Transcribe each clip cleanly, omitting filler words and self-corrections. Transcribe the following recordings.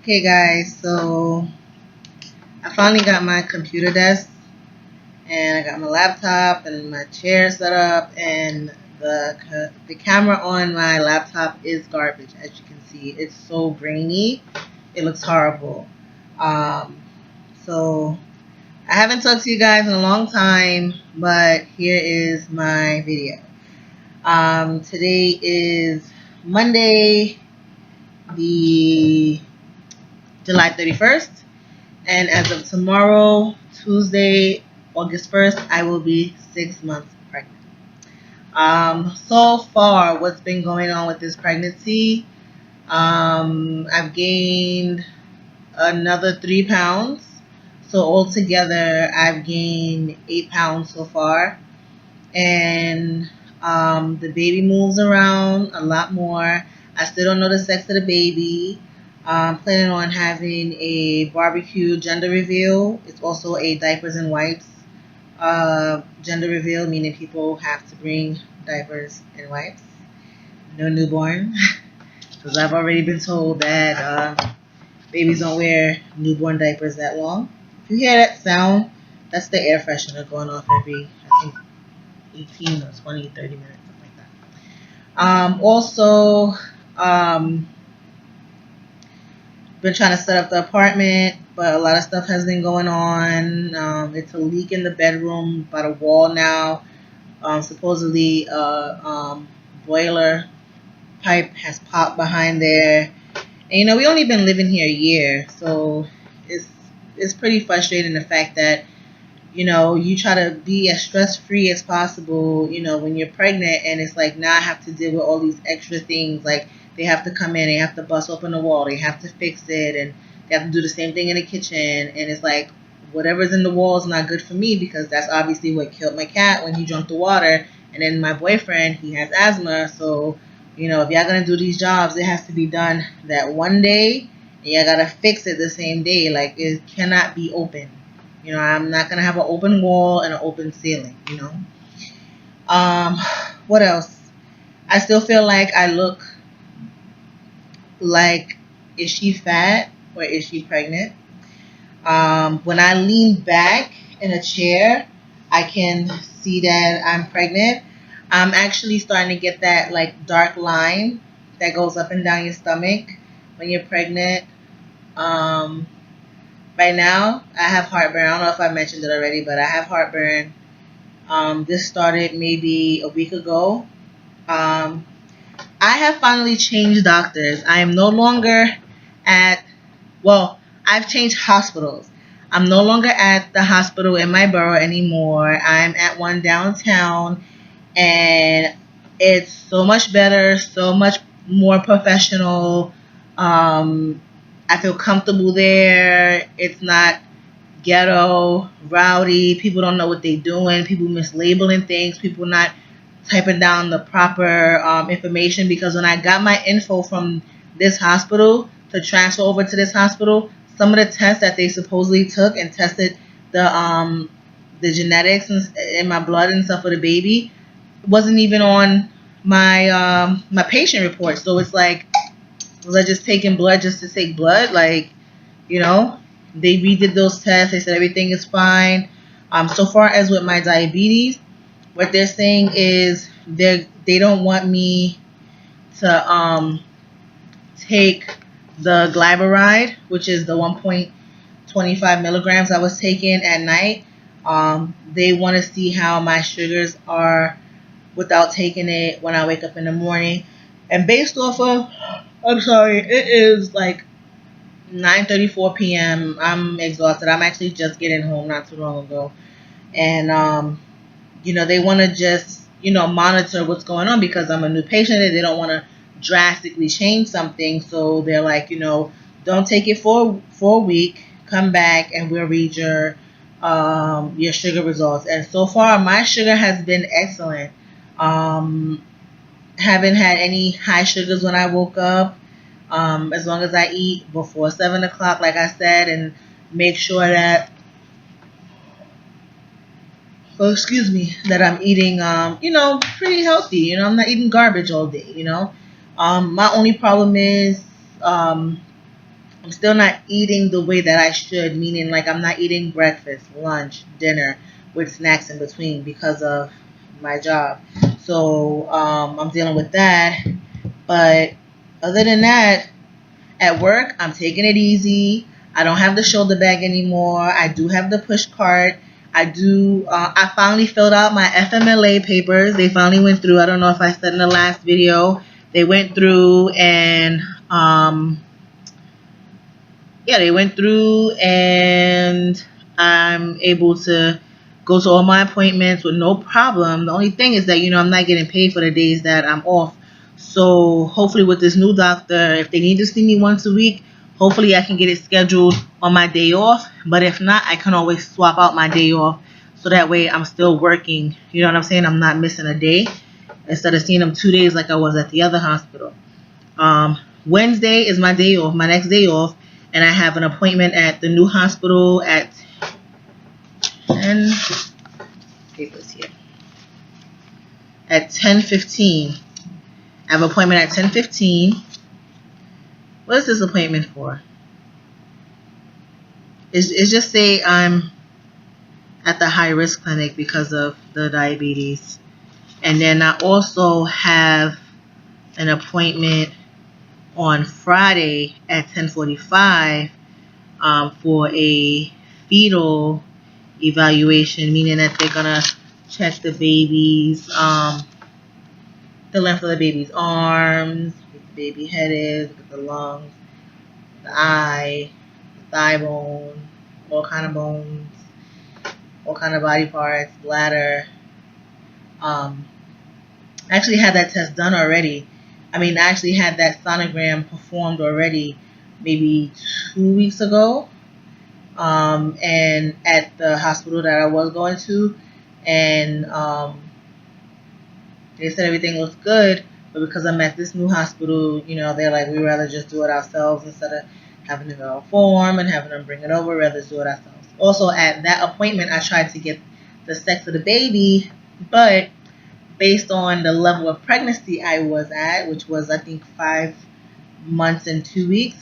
Okay guys, so I finally got my computer desk and I got my laptop and my chair set up, and the camera on my laptop is garbage. As you can see, it's so grainy. It looks horrible. So I haven't talked to you guys in a long time, but here is my video. Today is Monday, the July 31st. And as of tomorrow, Tuesday, August 1st, I will be 6 months pregnant. So far, what's been going on with this pregnancy? I've gained another 3 pounds. So altogether, I've gained 8 pounds so far. And the baby moves around a lot more. I still don't know the sex of the baby. I'm planning on having a barbecue gender reveal. It's also a diapers and wipes gender reveal, meaning people have to bring diapers and wipes. No newborn, because I've already been told that babies don't wear newborn diapers that long. If you hear that sound, that's the air freshener going off every, I think, 18 or 20, 30 minutes, something like that. Also, been trying to set up the apartment, but a lot of stuff has been going on. It's a leak in the bedroom by the wall now. Supposedly, boiler pipe has popped behind there. And we only been living here a year, so it's pretty frustrating, the fact that you try to be as stress-free as possible, when you're pregnant, and it's like now I have to deal with all these extra things. Like, they have to come in, they have to bust open the wall, they have to fix it, and they have to do the same thing in the kitchen. And it's like, whatever's in the wall is not good for me, because that's obviously what killed my cat when he drank the water. And then my boyfriend, he has asthma, so if y'all gonna do these jobs, it has to be done that one day, and y'all gotta fix it the same day. Like, it cannot be open. I'm not gonna have an open wall and an open ceiling. What else? I still feel like I look like, is she fat or is she pregnant? When I lean back in a chair, I can see that I'm pregnant. I'm actually starting to get that like dark line that goes up and down your stomach when you're pregnant. Right now, I have heartburn. I don't know if I mentioned it already, but I have heartburn. This started maybe a week ago. I have finally changed doctors. I am no longer I've changed hospitals. I'm no longer at the hospital in my borough anymore. I'm at one downtown, and it's so much better, so much more professional. I feel comfortable there. It's not ghetto, rowdy. People don't know what they're doing. People mislabeling things. People not typing down the proper information. Because when I got my info from this hospital to transfer over to this hospital, some of the tests that they supposedly took and tested the genetics in my blood and stuff for the baby wasn't even on my my patient report. So it's like, was I just taking blood just to take blood? Like, they redid those tests. They said everything is fine. So far as with my diabetes, what they're saying is they don't want me to take the glyburide, which is the 1.25 milligrams I was taking at night. They want to see how my sugars are without taking it when I wake up in the morning. And based off of, it is like 9:34 p.m. I'm exhausted. I'm actually just getting home not too long ago. And, they want to just, monitor what's going on, because I'm a new patient and they don't want to drastically change something. So they're like, don't take it for a week. Come back and we'll read your sugar results. And so far, my sugar has been excellent. Haven't had any high sugars when I woke up. As long as I eat before 7 o'clock, like I said, and make sure that, that I'm eating, pretty healthy. I'm not eating garbage all day. My only problem is, I'm still not eating the way that I should, meaning like I'm not eating breakfast, lunch, dinner with snacks in between because of my job. So I'm dealing with that. But other than that, at work, I'm taking it easy. I don't have the shoulder bag anymore. I do have the push cart. I do. I finally filled out my FMLA papers. They finally went through. I don't know if I said in the last video. They went through and yeah, they went through and I'm able to go to all my appointments with no problem. The only thing is that, I'm not getting paid for the days that I'm off. So hopefully with this new doctor, if they need to see me once a week, hopefully I can get it scheduled on my day off. But if not, I can always swap out my day off. So that way I'm still working. You know what I'm saying? I'm not missing a day instead of seeing them 2 days like I was at the other hospital. Wednesday is my day off, my next day off, and I have an appointment at the new hospital at 10. Papers here. At 10:15. I have an appointment at 10:15. What is this appointment for? It's just say I'm at the high risk clinic because of the diabetes, and then I also have an appointment on Friday at 10:45 for a fetal evaluation, meaning that they're gonna check the baby's the length of the baby's arms, what the baby head is, look at the lungs, the eye, the thigh bone, all kind of bones, all kind of body parts, bladder. I actually had that test done already. I actually had that sonogram performed already maybe 2 weeks ago, and at the hospital that I was going to, and they said everything looks good, but because I'm at this new hospital, they're like, we'd rather just do it ourselves instead of having to go a form and having them bring it over, rather do it ourselves. Also, at that appointment, I tried to get the sex of the baby, but based on the level of pregnancy I was at, which was, I think, 5 months and 2 weeks,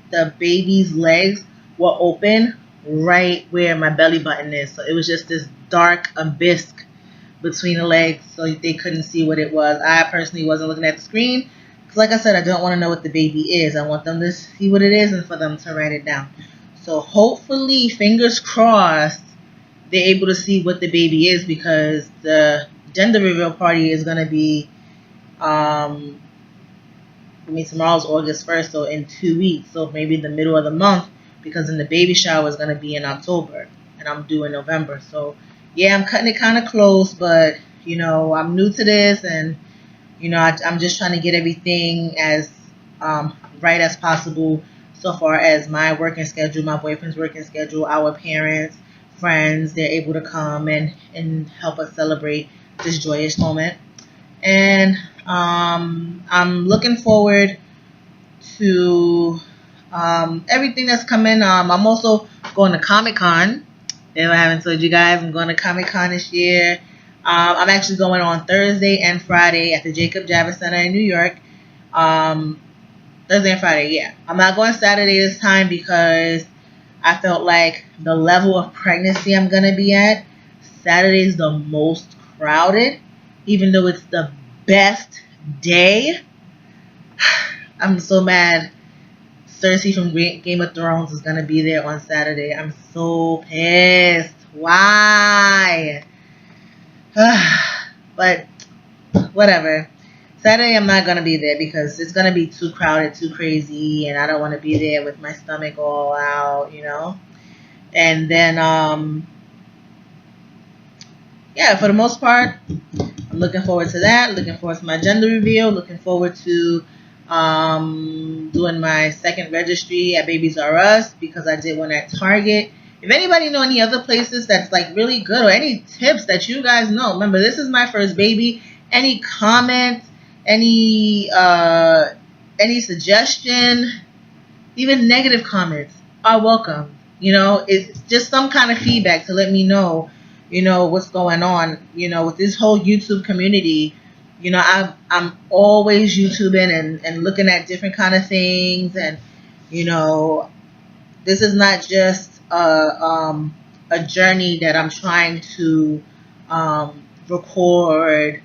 the baby's legs were open right where my belly button is. So it was just this dark abyss between the legs, so they couldn't see what it was. I personally wasn't looking at the screen because, like I said, I don't want to know what the baby is. I want them to see what it is and for them to write it down. So hopefully, fingers crossed, they're able to see what the baby is, because the gender reveal party is going to be, tomorrow's August 1st, so in 2 weeks, so maybe the middle of the month, because then the baby shower is going to be in October, and I'm due in November. So yeah, I'm cutting it kind of close, but I'm new to this, and I'm just trying to get everything as right as possible, so far as my working schedule, my boyfriend's working schedule, our parents, friends, they're able to come and help us celebrate this joyous moment. And I'm looking forward to everything that's coming. I'm also going to Comic-Con. If I haven't told you guys, I'm going to Comic-Con this year. I'm actually going on Thursday and Friday at the Jacob Javits Center in New York. Thursday and Friday, yeah. I'm not going Saturday this time because I felt like the level of pregnancy I'm going to be at, Saturday is the most crowded, even though it's the best day. I'm so mad. Cersei from Game of Thrones is going to be there on Saturday. I'm so pissed. Why? But whatever. Saturday I'm not going to be there because it's going to be too crowded, too crazy, and I don't want to be there with my stomach all out, And then, yeah, for the most part, I'm looking forward to that. Looking forward to my gender reveal. Looking forward to doing my second registry at Babies R Us, because I did one at Target. If anybody know any other places that's like really good, or any tips that you guys know, remember this is my first baby. Any comments, any suggestion, even negative comments are welcome. It's just some kind of feedback to let me know, what's going on, with this whole YouTube community. I'm always YouTubing and looking at different kind of things, and You know, this is not just a journey that I'm trying to record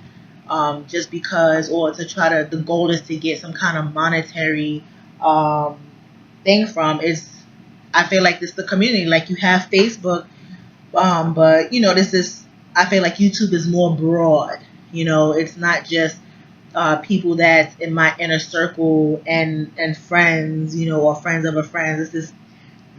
just because, or to try to, the goal is to get some kind of monetary um, thing from. It's, I feel like this is the community. Like you have Facebook, but you know, this is, I feel like YouTube is more broad. You know, it's not just people that's in my inner circle and friends, you know, or friends of a friend. This is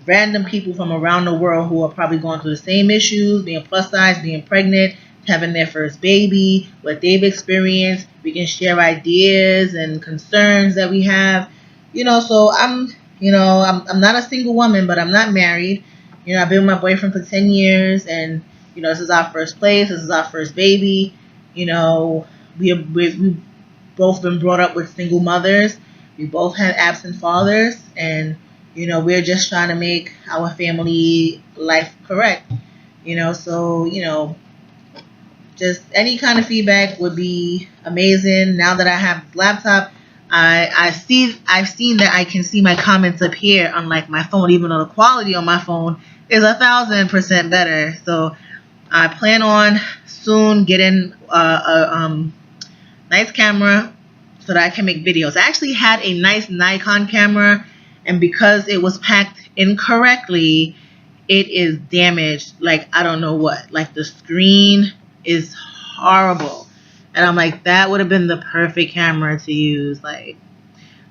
random people from around the world who are probably going through the same issues, being plus size, being pregnant, having their first baby, what they've experienced. We can share ideas and concerns that we have, you know. So I'm not a single woman, but I'm not married. You know, I've been with my boyfriend for 10 years, and you know, this is our first place, this is our first baby. You know, we both been brought up with single mothers. We both had absent fathers, and you know, we're just trying to make our family life correct. You know, so you know, just any kind of feedback would be amazing. Now that I have this laptop, I've seen that I can see my comments up here, unlike my phone. Even though the quality on my phone is 1,000% better, so I plan on soon getting a nice camera so that I can make videos. I actually had a nice Nikon camera, and because it was packed incorrectly, it is damaged like I don't know what. Like the screen is horrible. And I'm like, that would have been the perfect camera to use. Like,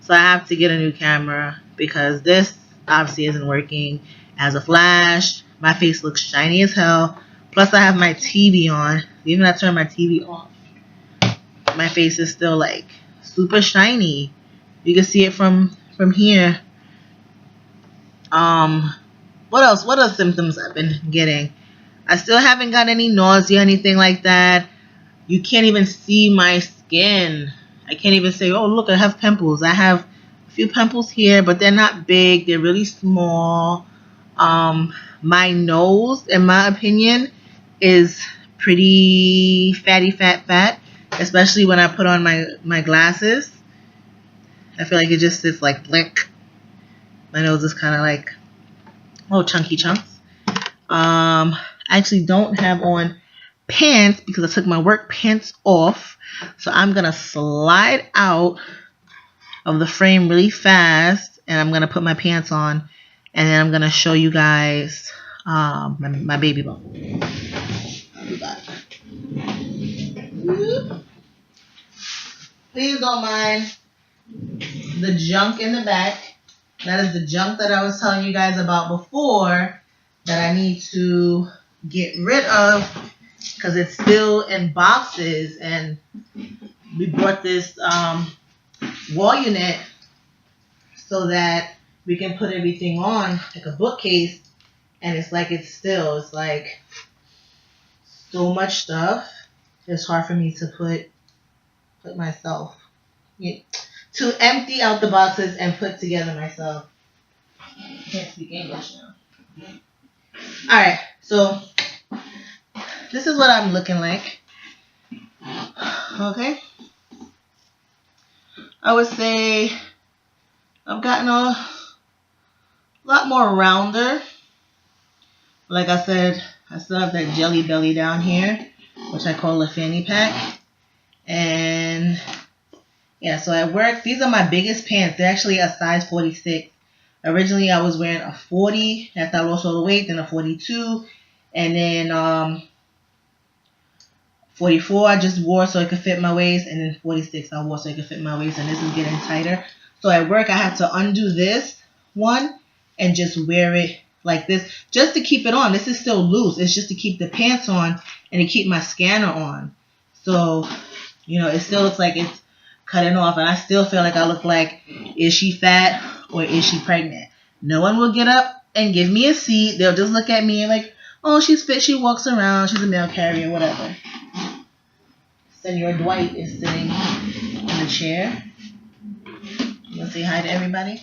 so I have to get a new camera because this obviously isn't working as a flash. My face looks shiny as hell. Plus I have my TV on. Even if I turn my TV off, my face is still like super shiny. You can see it from here. What else? What other symptoms I've been getting? I still haven't got any nausea, anything like that. You can't even see my skin. I can't even say, oh look, I have pimples. I have a few pimples here, but they're not big. They're really small. My nose, in my opinion, is pretty fat, especially when I put on my glasses. I feel like it just sits like blink. My nose is kind of like little chunky chunks. I actually don't have on pants because I took my work pants off. So I'm going to slide out of the frame really fast, and I'm going to put my pants on, and then I'm going to show you guys my baby bump. I'll be back. Please don't mind the junk in the back. That is the junk that I was telling you guys about before that I need to get rid of because it's still in boxes. And we bought this wall unit so that we can put everything on like a bookcase, and it's like it's like so much stuff. It's hard for me to put myself, to empty out the boxes and put together myself. I can't speak English now. Alright, so this is what I'm looking like. Okay. I would say I've gotten a lot more rounder. Like I said, I still have that jelly belly down here, which I call a fanny pack. And yeah, so at work, these are my biggest pants. They're actually a size 46. Originally, I was wearing a 40 after I lost all the weight, then a 42, and then 44 I just wore so it could fit my waist, and then 46 I wore so it could fit my waist, and this is getting tighter. So at work, I have to undo this one and just wear it like this just to keep it on. This is still loose. It's just to keep the pants on and to keep my scanner on. So, you know, it still looks like it's cutting off, and I still feel like I look like, is she fat or is she pregnant? No one will get up and give me a seat. They'll just look at me and like, oh, she's fit, she walks around, she's a mail carrier, whatever. Senor Dwight is sitting in the chair. You want to say hi to everybody?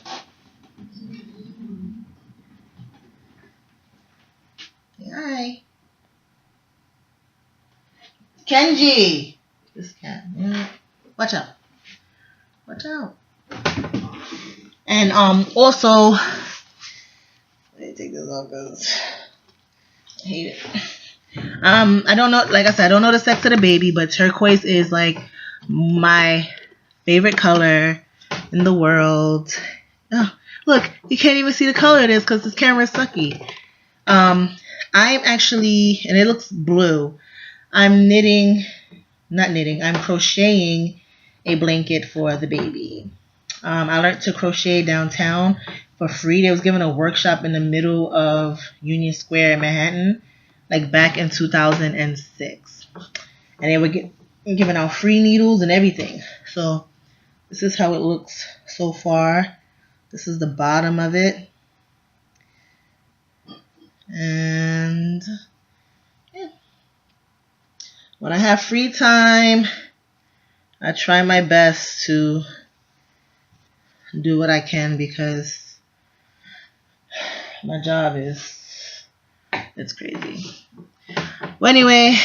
Say hi. Kenji! This cat. Watch out. Watch out. And also, let me take this off because I hate it. I don't know, like I said, I don't know the sex of the baby, but turquoise is like my favorite color in the world. Oh, look, you can't even see the color it is because this camera is sucky. I'm actually, and it looks blue. I'm I'm crocheting a blanket for the baby. I learned to crochet downtown for free. They was giving a workshop in the middle of Union Square in Manhattan, like back in 2006. And they were giving out free needles and everything. So this is how it looks so far. This is the bottom of it. And yeah. When I have free time, I try my best to do what I can because my job it's crazy. Well, anyway,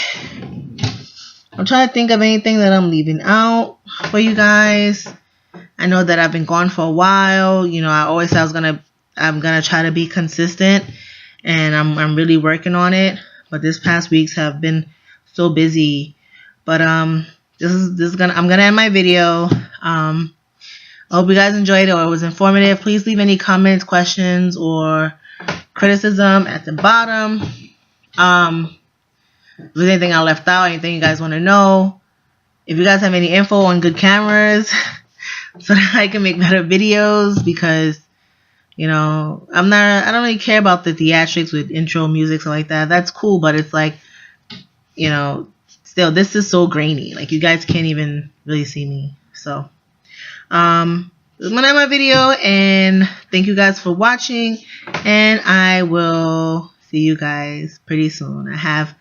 I'm trying to think of anything that I'm leaving out for you guys. I know that I've been gone for a while. You know, I always said I'm gonna try to be consistent, and I'm really working on it. But this past weeks have been so busy. But I'm gonna end my video. I hope you guys enjoyed it or it was informative. Please leave any comments, questions, or criticism at the bottom. If there's anything I left out, anything you guys want to know, if you guys have any info on good cameras so that I can make better videos, because you know, I don't really care about the theatrics with intro music or like that. That's cool, but it's like, you know, still this is so grainy. Like you guys can't even really see me. So this is my video, and thank you guys for watching, and I will see you guys pretty soon. I have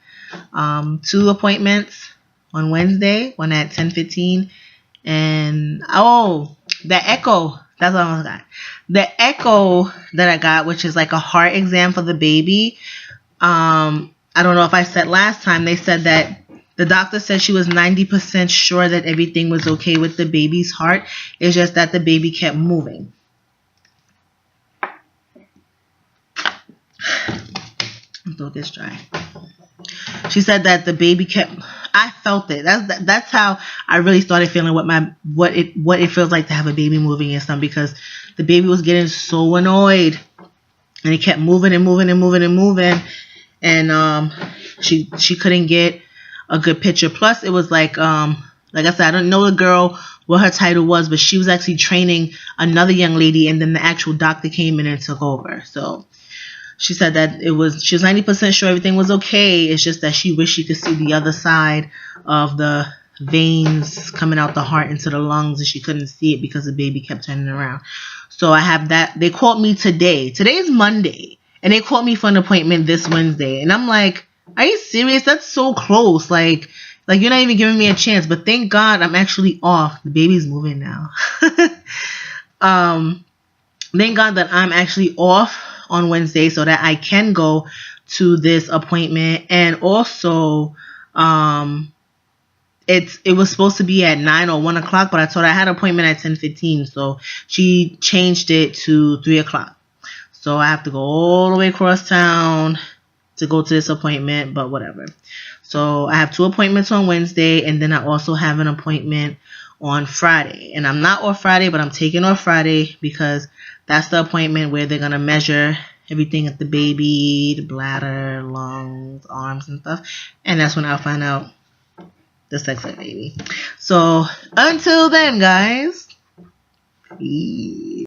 2 appointments on Wednesday, one at 10:15, and the echo, that's what I got. The echo that I got, which is like a heart exam for the baby. I don't know if I said last time, they said that the doctor said she was 90% sure that everything was okay with the baby's heart. It's just that the baby kept moving. Throat is dry. She said that the baby kept. I felt it. That's how I really started feeling what it feels like to have a baby moving and stuff, because the baby was getting so annoyed, and it kept moving and moving and moving and moving, and she couldn't get a good picture. Plus, it was like I said, I don't know the girl what her title was, but she was actually training another young lady, and then the actual doctor came in and took over. So she said that she was 90% sure everything was okay. It's just that she wished she could see the other side of the veins coming out the heart into the lungs, and she couldn't see it because the baby kept turning around. So I have that. They called me today. Today is Monday, and they called me for an appointment this Wednesday. And I'm like, are you serious? That's so close. Like you're not even giving me a chance. But thank God I'm actually off. The baby's moving now. Thank God that I'm actually off on Wednesday so that I can go to this appointment. And also it was supposed to be at 9 or 1 o'clock, but I told her I had an appointment at 10:15, so she changed it to 3 o'clock. So I have to go all the way across town to go to this appointment, but whatever. So I have 2 appointments on Wednesday, and then I also have an appointment on Friday. And I'm not off Friday, but I'm taking off Friday because that's the appointment where they're going to measure everything at the baby, the bladder, lungs, arms, and stuff. And that's when I'll find out the sex of the baby. So until then, guys, peace.